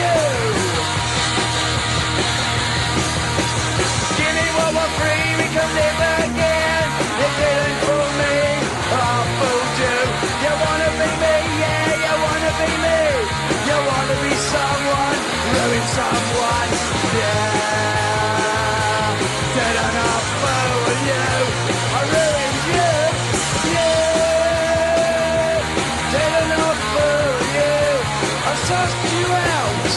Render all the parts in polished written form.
you. Give me what we're free, we can live again. You didn't fool me, I fooled you. You wanna be me, yeah, you wanna be me. You wanna be someone, ruin someone, yeah. Didn't I fool you? I ruined you, yeah. Didn't I fool you? I sussed you out.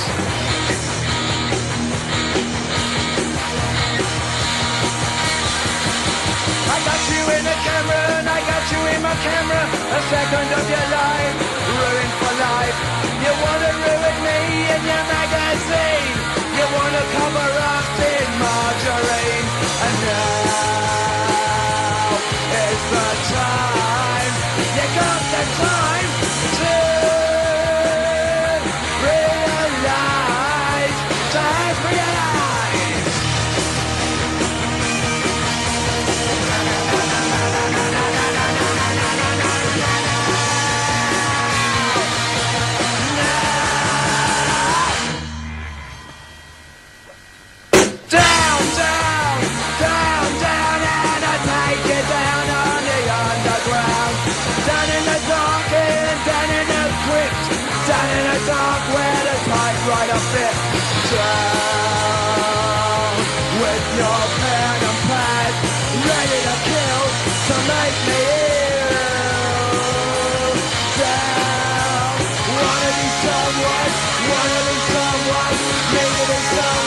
I got you in the camera and I got you in my camera. A second of your life, ruined for life. You wanna ruin me in your magazine. You wanna cover up in margarine. And now is the time. You got the time to realize, to realize. Down, down, down, down, and I take you down on the underground. Down in the dark and down in the crypt. Down in the dark where the typewriter fit. Down with your pen and pad, ready to kill, to make me ill. Down, wanna be someone, need to be someone.